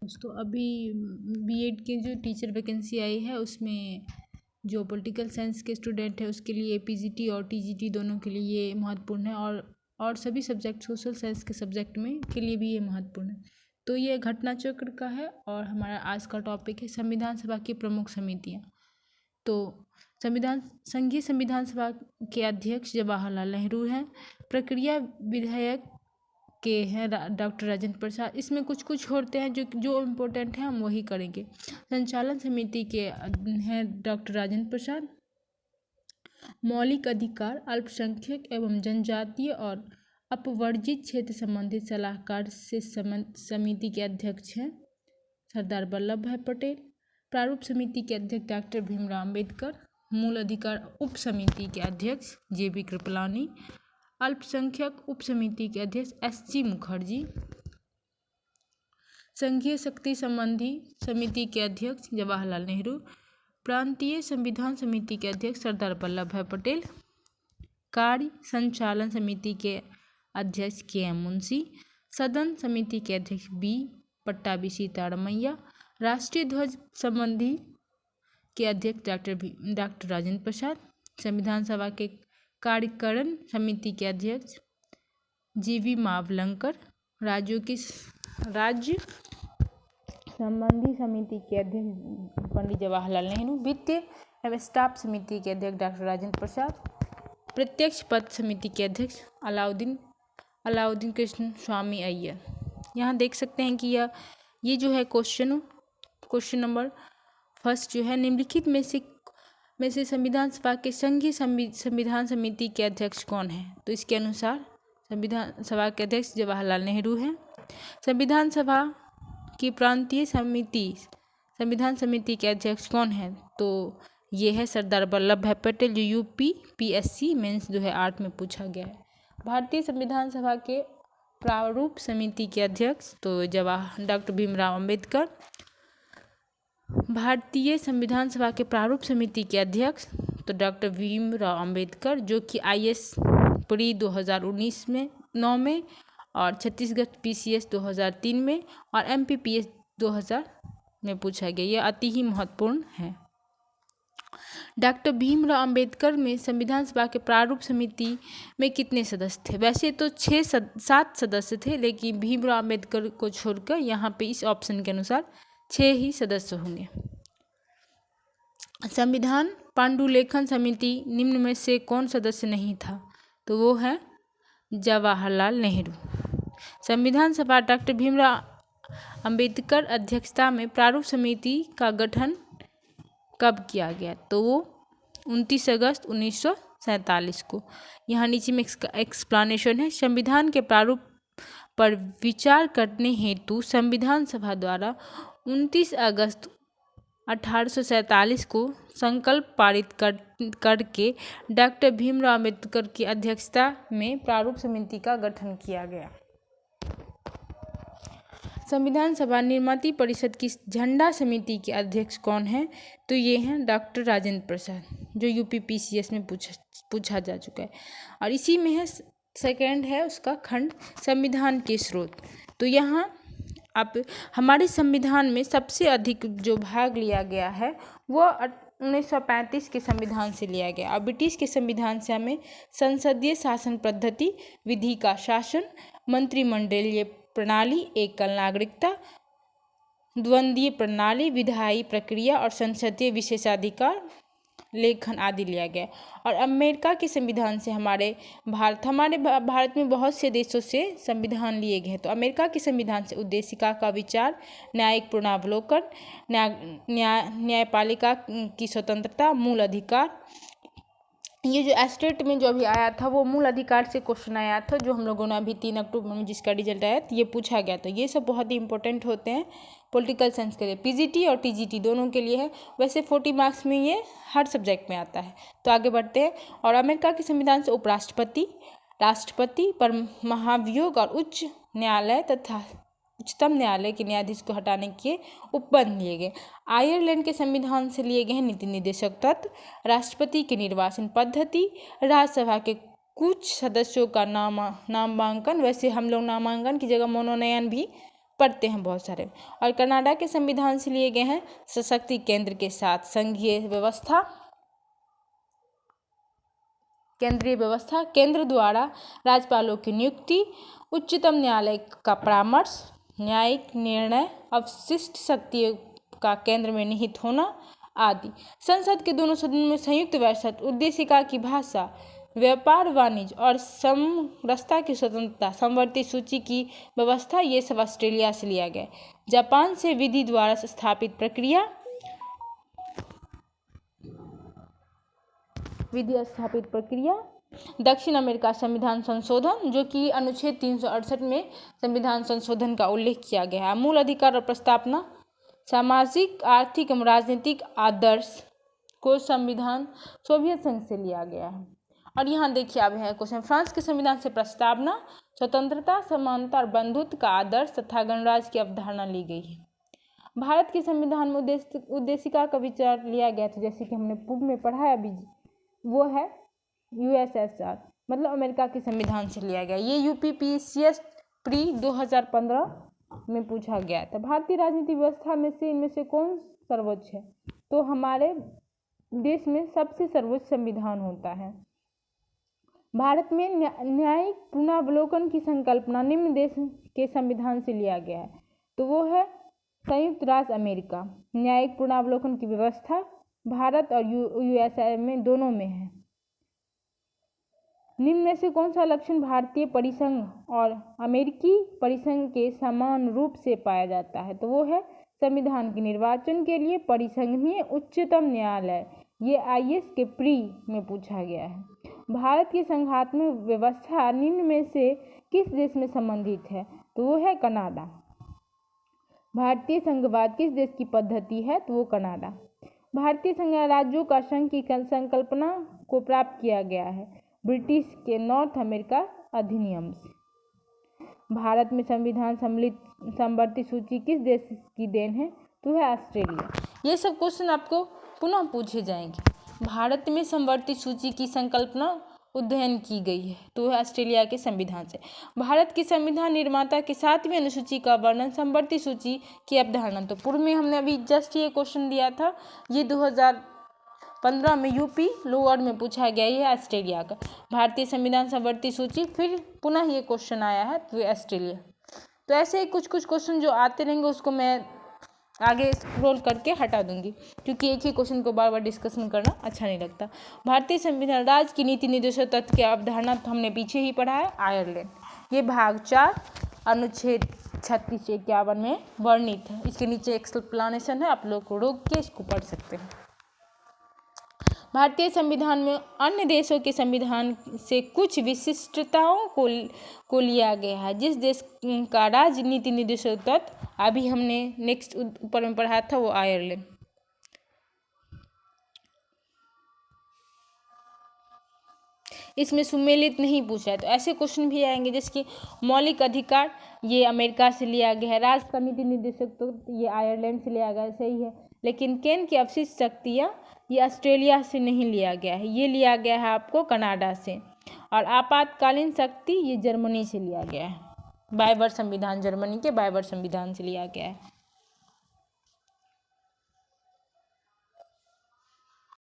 दोस्तों अभी बीएड के जो टीचर वैकेंसी आई है उसमें जो पॉलिटिकल साइंस के स्टूडेंट है उसके लिए पीजीटी और टीजीटी दोनों के लिए ये महत्वपूर्ण है, और सभी सब्जेक्ट सोशल साइंस के सब्जेक्ट में के लिए भी ये महत्वपूर्ण है। तो ये घटना चक्र का है और हमारा आज का टॉपिक है संविधान सभा की प्रमुख समितियाँ। तो संघीय संविधान सभा के अध्यक्ष जवाहरलाल नेहरू हैं। प्रक्रिया विधायक के हैं डॉक्टर राजेंद्र प्रसाद। इसमें कुछ कुछ होते हैं जो इम्पोर्टेंट है, हम वही करेंगे। संचालन समिति के हैं डॉक्टर राजेंद्र प्रसाद। मौलिक अधिकार, अल्पसंख्यक एवं जनजातीय और अपवर्जित क्षेत्र संबंधित सलाहकार से समिति के अध्यक्ष हैं सरदार वल्लभ भाई पटेल। प्रारूप समिति के अध्यक्ष डॉक्टर भीमराव अम्बेडकर। मूल अधिकार उप समिति के अध्यक्ष जेबी कृपलानी। अल्पसंख्यक उप समिति के अध्यक्ष एसजी मुखर्जी। संघीय शक्ति संबंधी समिति के अध्यक्ष जवाहरलाल नेहरू। प्रांतीय संविधान समिति के अध्यक्ष सरदार वल्लभ भाई पटेल। कार्य संचालन समिति के अध्यक्ष के.एम. मुंशी। सदन समिति के अध्यक्ष बी पट्टाभी सीतारमैया। राष्ट्रीय ध्वज संबंधी के अध्यक्ष डॉक्टर राजेंद्र प्रसाद। संविधान सभा के कार्यकारिणी समिति के अध्यक्ष जीवी मावलंकर। राज्य संबंधी समिति के अध्यक्ष पंडित जवाहरलाल नेहरू। वित्तीय एवं स्टाफ समिति के अध्यक्ष डॉक्टर राजेंद्र प्रसाद। प्रत्यक्ष पद समिति के अध्यक्ष अलाउद्दीन कृष्ण स्वामी अय्यर। यहाँ देख सकते हैं कि ये जो है क्वेश्चन नंबर फर्स्ट जो है, निम्नलिखित में से संविधान सभा के संघीय संविधान समिति के अध्यक्ष कौन है? तो इसके अनुसार संविधान सभा के अध्यक्ष जवाहरलाल नेहरू हैं। संविधान सभा की प्रांतीय संविधान समिति के अध्यक्ष कौन है? तो ये है सरदार वल्लभ भाई पटेल, जो यूपी पीएससी मेंस 2008 में पूछा गया है। भारतीय संविधान सभा के प्रारूप समिति के अध्यक्ष तो डॉक्टर भीमराव अम्बेडकर। भारतीय संविधान सभा के प्रारूप समिति के अध्यक्ष तो डॉक्टर भीमराव अम्बेडकर, जो कि आईएएस प्री 2019 में 9 में और छत्तीसगढ़ पीसीएस 2003 में और एमपीपीएस 2000 में पूछा गया। यह अति ही महत्वपूर्ण है। डॉक्टर भीमराव अम्बेडकर में संविधान सभा के प्रारूप समिति में कितने सदस्य थे? वैसे तो 7 सदस्य थे, लेकिन भीमराव अम्बेडकर को छोड़कर यहाँ पे इस ऑप्शन के अनुसार 6 ही सदस्य होंगे। संविधान पांडुलेखन समिति निम्न में से कौन सदस्य नहीं था? तो वो है जवाहरलाल नेहरू। संविधान सभा डॉक्टर भीमराव अम्बेडकर अध्यक्षता में प्रारूप समिति का गठन कब किया गया? तो वो 29 अगस्त 1947 को। यहाँ नीचे में एक्सप्लेनेशन है। संविधान के प्रारूप पर विचार करने हेतु संविधान सभा द्वारा 29 अगस्त 1847 को संकल्प पारित करके डॉक्टर भीमराव अम्बेडकर की अध्यक्षता में प्रारूप समिति का गठन किया गया। संविधान सभा निर्माती परिषद की झंडा समिति के अध्यक्ष कौन है? तो ये हैं डॉक्टर राजेंद्र प्रसाद, जो यूपीपीसीएस में पूछा जा चुका है। और इसी में है सेकंड है उसका खंड संविधान के स्रोत। तो यहाँ अब हमारे संविधान में सबसे अधिक जो भाग लिया गया है वो 1935 के संविधान से लिया गया। और ब्रिटिश के संविधान से हमें संसदीय शासन पद्धति, विधि का शासन, मंत्रिमंडलीय प्रणाली, एकल नागरिकता, द्वंद्वीय प्रणाली, विधायी प्रक्रिया और संसदीय विशेषाधिकार लेखन आदि लिया गया। और अमेरिका के संविधान से हमारे भारत में बहुत से देशों से संविधान लिए गए। तो अमेरिका के संविधान से उद्देशिका का विचार, न्यायिक पूर्णावलोकन, न्यायपालिका की स्वतंत्रता, मूल अधिकार, ये जो एस्टेट में जो अभी आया था वो मूल अधिकार से क्वेश्चन आया था, जो हम लोगों ने अभी 3 अक्टूबर में जिसका रिजल्ट आया तो ये पूछा गया था। ये सब बहुत ही इंपॉर्टेंट होते हैं पॉलिटिकल साइंस के लिए। पीजीटी और टीजीटी दोनों के लिए है। वैसे 40 मार्क्स में ये हर सब्जेक्ट में आता है। तो आगे बढ़ते हैं। और अमेरिका के संविधान से उपराष्ट्रपति, राष्ट्रपति पर महाभियोग और उच्च न्यायालय तथा उच्चतम न्यायालय के न्यायाधीश को हटाने के उपबंध लिए गए। आयरलैंड के संविधान से लिए गए हैं नीति निर्देशक तत्व, राष्ट्रपति की निर्वाचन पद्धति, राज्यसभा के कुछ सदस्यों का नामांकन। वैसे हम लोग नामांकन की जगह मनोनयन भी पढ़ते हैं बहुत सारे। और कनाडा के संविधान से लिए गए हैं सशक्ति केंद्र के साथ संघीय व्यवस्था, केंद्रीय व्यवस्था, केंद्र द्वारा राज्यपालों की नियुक्ति, उच्चतम न्यायालय का परामर्श, न्यायिक निर्णय, अवशिष्ट शक्तियों का केंद्र में निहित होना आदि। संसद के दोनों सदनों में संयुक्त बैठक, उद्देशिका की भाषा, व्यापार वाणिज्य और समरसता की स्वतंत्रता, समवर्ती सूची की व्यवस्था, ये सब ऑस्ट्रेलिया से लिया गया। जापान से विधि द्वारा स्थापित प्रक्रिया, दक्षिण अमेरिका संविधान संशोधन, जो कि अनुच्छेद 368 में संविधान संशोधन का उल्लेख किया गया है। मूल अधिकार और प्रस्तावना, सामाजिक, आर्थिक एवं राजनीतिक आदर्श को संविधान सोवियत संघ से लिया गया है। और यहाँ देखिए अब है क्वेश्चन, फ्रांस के संविधान से प्रस्तावना, स्वतंत्रता, समानता और बंधुत्व का आदर्श तथा गणराज्य की अवधारणा ली गई है। भारत के संविधान में उद्देशिका का विचार लिया गया था, जैसे कि हमने पूर्व में पढ़ा है अभी, वो है USSR, मतलब अमेरिका के संविधान से लिया गया। ये UPPCS प्री 2015 में पूछा गया था। भारतीय राजनीतिक व्यवस्था में से इनमें से कौन सर्वोच्च है? तो हमारे देश में सबसे सर्वोच्च संविधान होता है। भारत में न्यायिक पुनरावलोकन की संकल्पना निम्न देश के संविधान से लिया गया है, तो वो है संयुक्त राज्य अमेरिका। न्यायिक पुनरावलोकन की व्यवस्था भारत और USA में दोनों में है। निम्न में से कौन सा लक्षण भारतीय परिसंघ और अमेरिकी परिसंघ के समान रूप से पाया जाता है? तो वो है संविधान के निर्वाचन के लिए परिसंघीय उच्चतम न्यायालय। ये IS के प्री में पूछा गया है। भारत की संघात्मक व्यवस्था निम्न में से किस देश में संबंधित है? तो वो है कनाडा। भारतीय संघवाद किस देश की पद्धति है? तो वो कनाडा। भारतीय संघ राज्यों का संघ की संकल्पना को प्राप्त किया गया है ब्रिटिश के नॉर्थ अमेरिका अधिनियम से। भारत में संविधान सम्मिलित समवर्ती सूची किस देश की देन है? तो है ऑस्ट्रेलिया। ये सब क्वेश्चन आपको पुनः पूछे जाएंगे। भारत में समवर्ती सूची की संकल्पना उद्ययन की गई है, तो है ऑस्ट्रेलिया के संविधान से। भारत की संविधान निर्माता के 7वीं अनुसूची का वर्णन समवर्ती सूची की अवधारणा, तो पूर्व में हमने अभी जस्ट ये क्वेश्चन दिया था, ये 2015 में UP लोअर में पूछा गया, ये ऑस्ट्रेलिया का। भारतीय संविधान समवर्ती सूची, फिर पुनः ये क्वेश्चन आया है, तो ऑस्ट्रेलिया। तो ऐसे ही कुछ क्वेश्चन जो आते रहेंगे उसको मैं आगे स्क्रॉल करके हटा दूंगी, क्योंकि एक ही क्वेश्चन को बार बार डिस्कशन करना अच्छा नहीं लगता। भारतीय संविधान राज्य की नीति निर्देशों तत्व की अवधारणा तो हमने पीछे ही पढ़ा है, आयरलैंड। ये भाग 4 अनुच्छेद 36 से 51 में वर्णित है। इसके नीचे एक्सप्लेनेशन है, आप लोग को रोक के इसको पढ़ सकते हैं। भारतीय संविधान में अन्य देशों के संविधान से कुछ विशिष्टताओं को लिया गया है। जिस देश का राजनीति निर्देशों तत्व अभी हमने नेक्स्ट ऊपर में पढ़ा था, वो आयरलैंड। इसमें सुमेलित नहीं पूछा है, तो ऐसे क्वेश्चन भी आएंगे जैसे कि मौलिक अधिकार, ये अमेरिका से लिया गया है। राष्ट्र का नीति निर्देशक तो ये आयरलैंड से लिया गया, सही है। लेकिन केंद्र की अवशिष्ट शक्तियाँ ये ऑस्ट्रेलिया से नहीं लिया गया है, ये लिया गया है आपको कनाडा से। और आपातकालीन शक्ति ये जर्मनी से लिया गया है। बाइबर संविधान, जर्मनी के बाइबर संविधान से लिया गया है।